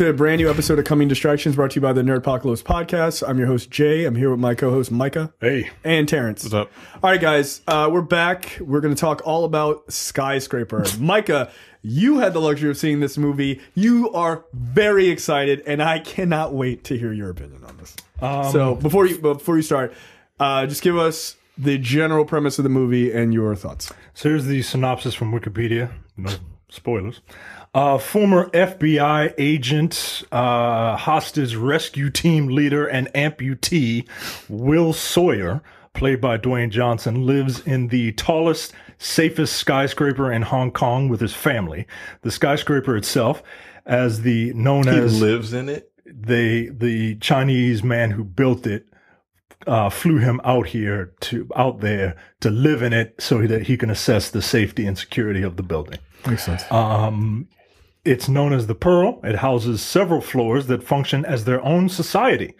to a brand new episode of Coming Distractions brought to you by the Nerdpocalypse podcast. I'm your host, Jay. I'm here with my co-host, Micah. Hey. And Terrence. What's up? All right, guys. We're back. We're going to talk all about Skyscraper. Micah, you had the luxury of seeing this movie. You are very excited, and I cannot wait to hear your opinion on this. So before you start, just give us the general premise of the movie and your thoughts. So here's the synopsis from Wikipedia. No spoilers. Former FBI agent, hostage rescue team leader, and amputee Will Sawyer, played by Dwayne Johnson, lives in the tallest, safest skyscraper in Hong Kong with his family. The skyscraper itself, he lives in it. The Chinese man who built it flew him out there to live in it so that he can assess the safety and security of the building. Makes sense. It's known as the Pearl. It houses several floors that function as their own society.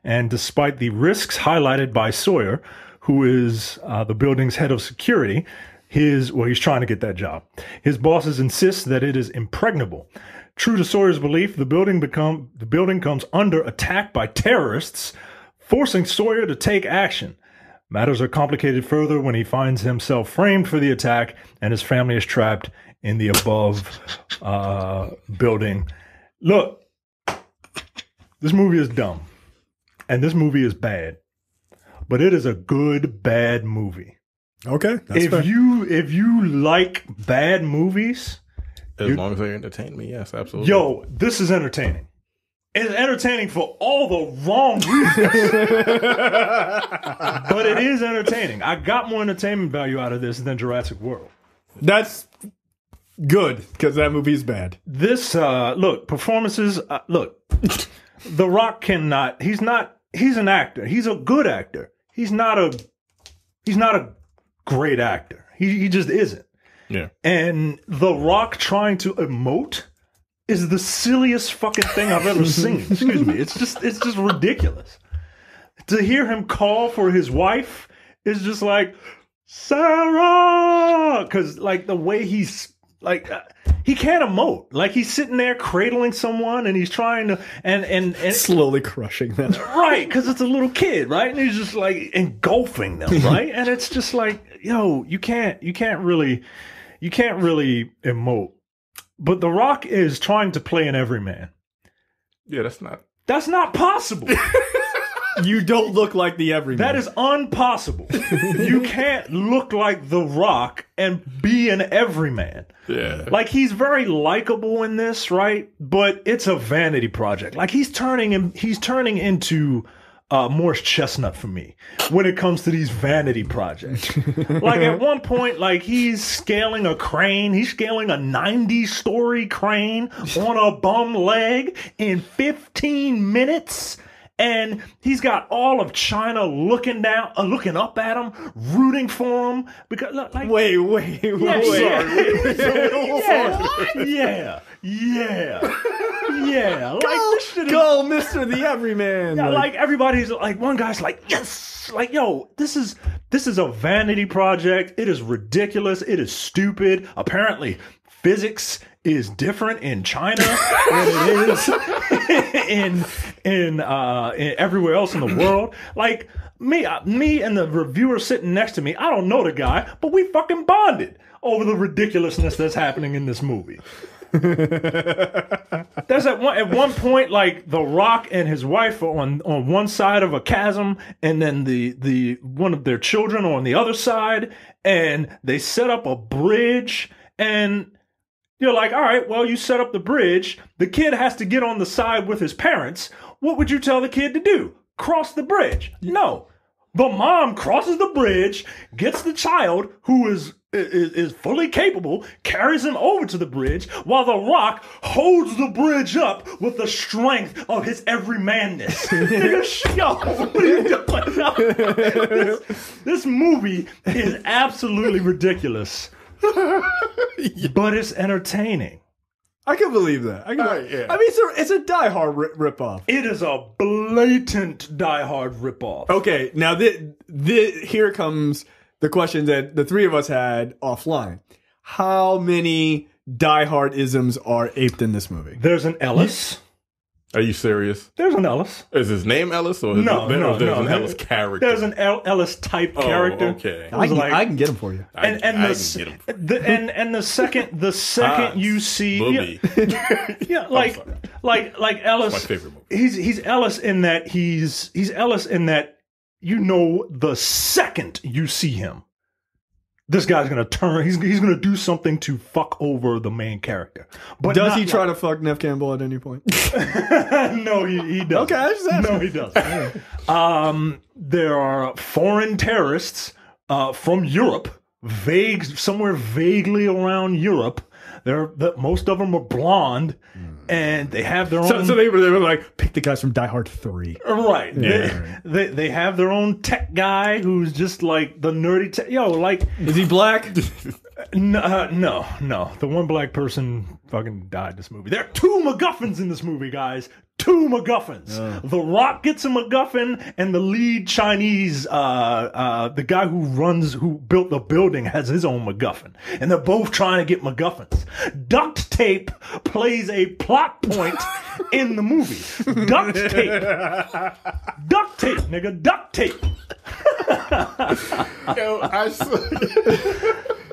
And despite the risks highlighted by Sawyer, who is the building's head of security, he's trying to get that job. His bosses insist that it is impregnable. True to Sawyer's belief, the building comes under attack by terrorists, forcing Sawyer to take action. Matters are complicated further when he finds himself framed for the attack and his family is trapped in the above building. Look, this movie is dumb and this movie is bad, but it is a good bad movie. Okay, that's fair. If you like bad movies, as long as they entertain me, yes, absolutely. Yo, this is entertaining. It's entertaining for all the wrong reasons. But it is entertaining. I got more entertainment value out of this than Jurassic World. That's good, because that movie's bad. This, performances, The Rock cannot, he's an actor. He's a good actor. He's not a great actor. He just isn't. Yeah. And The Rock trying to emote is the silliest fucking thing I've ever seen. Excuse me. It's just ridiculous. To hear him call for his wife is just like, Sarah! Because, like, the way he's, like, he can't emote. Like, he's sitting there cradling someone and he's trying to, and slowly crushing them. Right, because it's a little kid, right? And he's just, like, engulfing them, right? And it's just like, yo, you can't really emote. But The Rock is trying to play an everyman. Yeah, that's not possible. You don't look like the everyman. That is impossible. You can't look like The Rock and be an everyman. Yeah. Like, he's very likable in this, right? But it's a vanity project. Like, he's turning into Morris Chestnut for me when it comes to these vanity projects. Like, at one point, like, he's scaling a crane. He's scaling a 90-story crane on a bum leg in 15 minutes. And he's got all of China looking up at him, rooting for him. Because, like, wait. Yeah. Like, go, Mr. the Everyman. Yeah, like, everybody's like, one guy's like, yes. Like, yo, this is a vanity project. It is ridiculous. It is stupid. Apparently, physics is different in China than it is in everywhere else in the world. Like, me and the reviewer sitting next to me, I don't know the guy, but we fucking bonded over the ridiculousness that's happening in this movie. There's at one point, like, The Rock and his wife are on one side of a chasm, and then the one of their children are on the other side, and they set up a bridge, and you're like, all right, well, you set up the bridge. The kid has to get on the side with his parents. What would you tell the kid to do? Cross the bridge? No. The mom crosses the bridge, gets the child, who is fully capable, carries him over to the bridge, while The Rock holds the bridge up with the strength of his everymanness. Yo, what are you doing? This movie is absolutely ridiculous. But it's entertaining. I can believe that. Yeah. I mean, it's a Die Hard ripoff. It is a blatant Die Hard ripoff. Okay, now here comes the question that the three of us had offline. How many Die Hard isms are aped in this movie? There's an Ellis. Are you serious? There's an Ellis. Is his name Ellis or is there's an Ellis character? There's an Ellis type character. Okay. I can get him for you. And the second you see, yeah, like Ellis. That's my favorite movie. He's Ellis in that he's Ellis in that the second you see him, this guy's gonna turn. He's gonna do something to fuck over the main character. But does he try to fuck Nev Campbell at any point? No, he doesn't. Okay, I just asked. No, he doesn't. There are foreign terrorists from Europe, somewhere vaguely around Europe. Most of them are blonde, and they have their own. So they were like, pick the guys from Die Hard 3. Right. Yeah. They have their own tech guy who's just like the nerdy tech. Is he black? No. The one black person fucking died in this movie. There are 2 MacGuffins in this movie, guys. 2 MacGuffins. The Rock gets a MacGuffin, and the lead Chinese, the guy who built the building has his own MacGuffin. And they're both trying to get MacGuffins. Duct tape plays a plot point in the movie. Duct tape. Duct tape, nigga. Duct tape.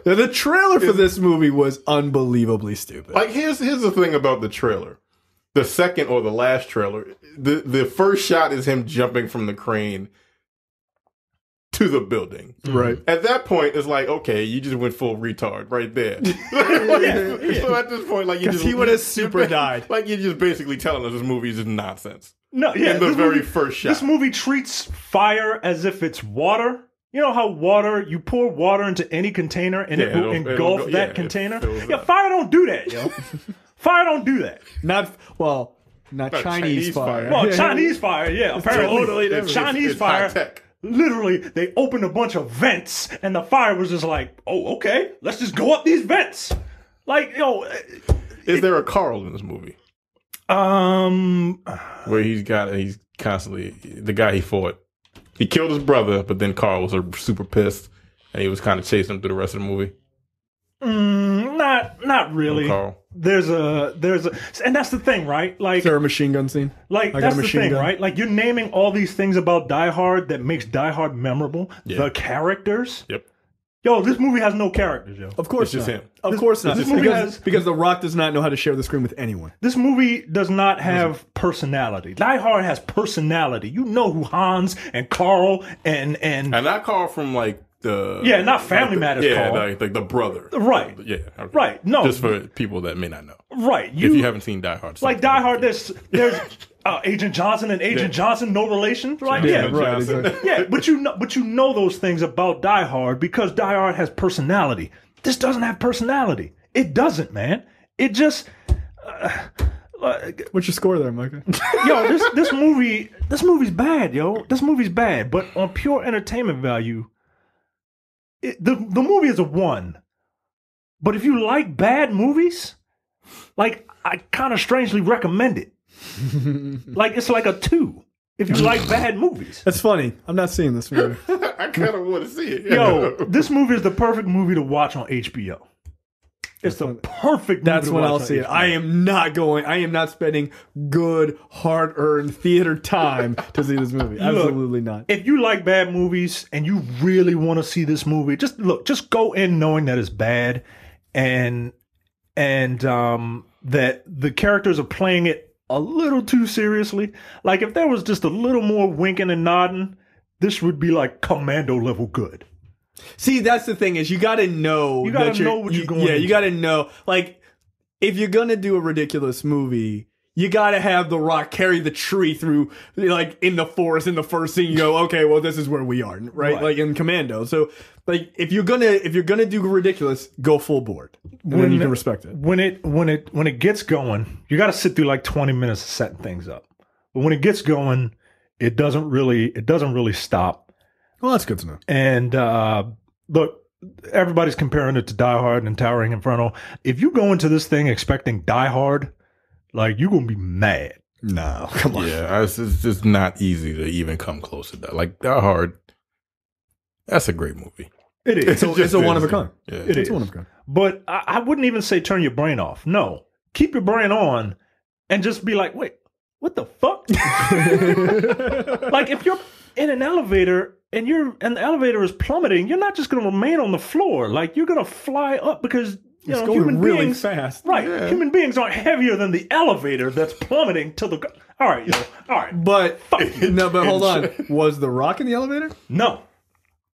The trailer for this movie was unbelievably stupid. Like, here's the thing about the trailer. The second or the last trailer, the first shot is him jumping from the crane to the building. Right. At that point, it's like, okay, you just went full retard right there. So at this point, like, he would have super died. Like, you're just basically telling us this movie is just nonsense. No, yeah. In the very first shot. This movie treats fire as if it's water. You know how you pour water into any container and it will engulf that container? Yeah, fire don't do that, yo. Fire don't do that. Not Chinese fire. Well, Chinese fire, yeah. Apparently, Chinese fire. High-tech. Literally, they opened a bunch of vents, and the fire was just like, "Oh, okay, let's just go up these vents." Like, is there a Carl in this movie? Where he's constantly the guy he fought. He killed his brother, but then Carl was super pissed, and he was kind of chasing him through the rest of the movie. Not really. Carl. There's a, and that's the thing, right? Like, is there a machine gun scene? Like, that's the thing, right? Like, you're naming all these things about Die Hard that makes Die Hard memorable. Yeah. The characters. Yep. Yo, this movie has no characters, yo. Of course it's just not. him. Of course not. Because The Rock does not know how to share the screen with anyone. This movie does not have personality. Die Hard has personality. You know who Hans and Carl and not Carl from like the not Family Matters. Yeah, Carl. like the brother. Right. Yeah. Okay. Right. No. Just for people that may not know. Right. If you haven't seen Die Hard. Like Die Hard, there's Agent Johnson and Agent Johnson, no relation. Right. Yeah. Right. Exactly. Yeah. But you know those things about Die Hard because Die Hard has personality. This doesn't have personality. It doesn't, man. It just. What's your score there, Micah? Yo, this movie's bad, yo. This movie's bad, but on pure entertainment value, the movie is a 1. But if you like bad movies, like, I kind of strangely recommend it. Like, it's like a 2 if you like bad movies. That's funny. I'm not seeing this movie. I kind of want to see it. Yo, this movie is the perfect movie to watch on HBO. It's the perfect movie. That's when I'll see it. I am not spending good, hard-earned theater time to see this movie. Absolutely not. If you like bad movies and you really want to see this movie, just go in knowing that it's bad and that the characters are playing it a little too seriously. Like, if there was just a little more winking and nodding, this would be like Commando level good. See, that's the thing is you got to know. You got to know what you're going to do. Yeah, you got to know. Like, if you're going to do a ridiculous movie, you got to have The Rock carry the tree through, like, in the forest in the first scene. You go, okay, well, this is where we are, right? Like in Commando. So, like, if you're gonna do ridiculous, go full board, and then you can respect it. When it gets going, you got to sit through like 20 minutes of setting things up. But when it gets going, it doesn't really stop. Well, that's good to know. And look, everybody's comparing it to Die Hard and Towering Inferno. If you go into this thing expecting Die Hard, like, you're gonna be mad. No, come on. Yeah, it's just not easy to even come close to that. Like, Die Hard, that's a great movie. It is. It's a one of a kind. Yeah, it's one of a kind. But I wouldn't even say turn your brain off. No, keep your brain on and just be like, wait, what the fuck? Like, if you're in an elevator and the elevator is plummeting, you're not just going to remain on the floor. Like, you're going to fly up because It's going human really beings, fast. right? Yeah. Human beings aren't heavier than the elevator that's plummeting to the. All right, all right. But no, but hold on. Was The Rock in the elevator? No,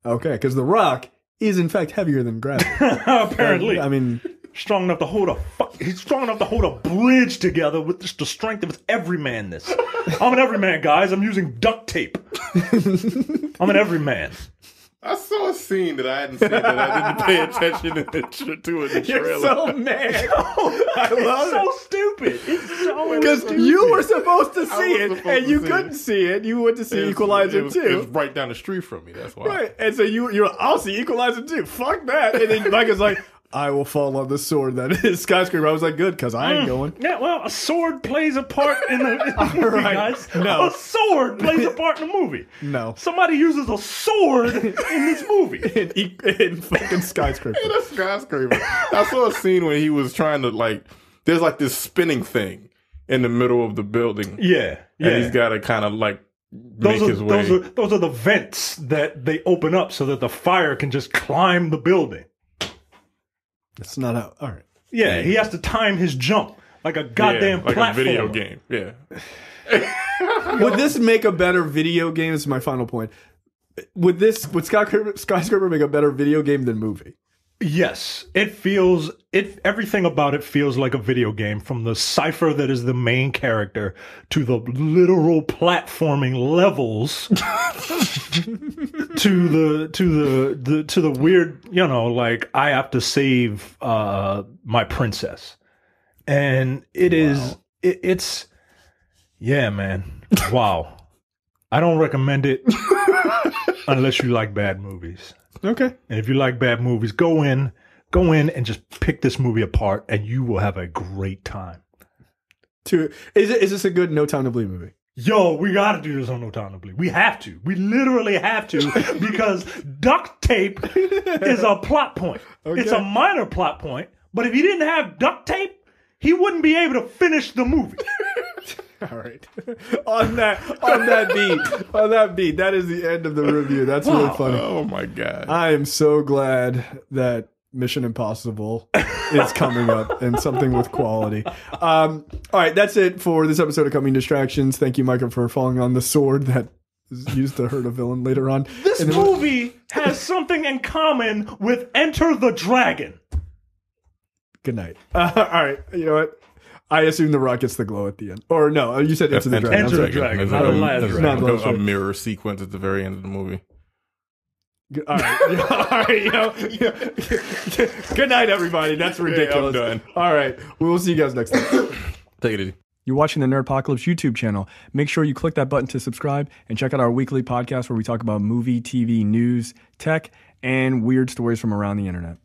Okay, because The Rock is in fact heavier than gravity. apparently. I mean, strong enough to hold he's strong enough to hold a bridge together with just the strength of his everymanness. I'm an everyman, guys. I'm using duct tape. I'm an everyman. I saw a scene that I hadn't seen that I didn't pay attention to in the trailer. you're so mad. I love It's so it. stupid. It's so Because stupid. you were supposed to see was it, supposed and to you see couldn't it. see it. You went to see Equalizer It was 2. right down the street from me. That's why. Right. And so you're I'll see Equalizer 2. Fuck that. And then Mike is like, I will fall on the sword that is Skyscraper. I was like, good, because I ain't going. Yeah, well, a sword plays a part in the movie, right. guys. No. A sword plays a part in the movie. No. Somebody uses a sword in this movie. In fucking Skyscraper. In a skyscraper. I saw a scene when he was trying to there's like this spinning thing in the middle of the building. Yeah, yeah. And he's got to kind of make his way. Those are the vents that they open up so that the fire can just climb the building. That's not how. All right. Yeah, he has to time his jump like a goddamn like platform. a video game. Yeah. Would this make a better video game? This is my final point. Would Skyscraper make a better video game than movie? Yes, everything about it feels like a video game, from the cipher that is the main character to the literal platforming levels to the weird, like, I have to save my princess. And it's yeah, man. Wow. I don't recommend it unless you like bad movies. Okay. And if you like bad movies, go in and just pick this movie apart, and you will have a great time. Is this a good No Time to Bleed movie? Yo, we gotta do this on No Time to Bleed. We have to. We literally have to, because duct tape is a plot point. Okay. It's a minor plot point, but if he didn't have duct tape, he wouldn't be able to finish the movie. All right. on that beat, that is the end of the review. That's really funny. Oh my God. I am so glad that Mission Impossible is coming up, and something with quality. All right, that's it for this episode of Coming Distractions. Thank you, Micah, for falling on the sword that is used to hurt a villain later on. This movie has something in common with Enter the Dragon. Good night. All right, you know what? I assume The Rock gets the glow at the end. Or no, you said Enter the Dragon. Enter the Dragon, There's not the last dragon. Not the last a dragon. mirror sequence at the very end of the movie. All right. Good night, everybody. That's ridiculous. I'm done. All right. We will see you guys next time. Take it easy. You're watching the Nerdpocalypse YouTube channel. Make sure you click that button to subscribe and check out our weekly podcast where we talk about movie, TV, news, tech, and weird stories from around the internet.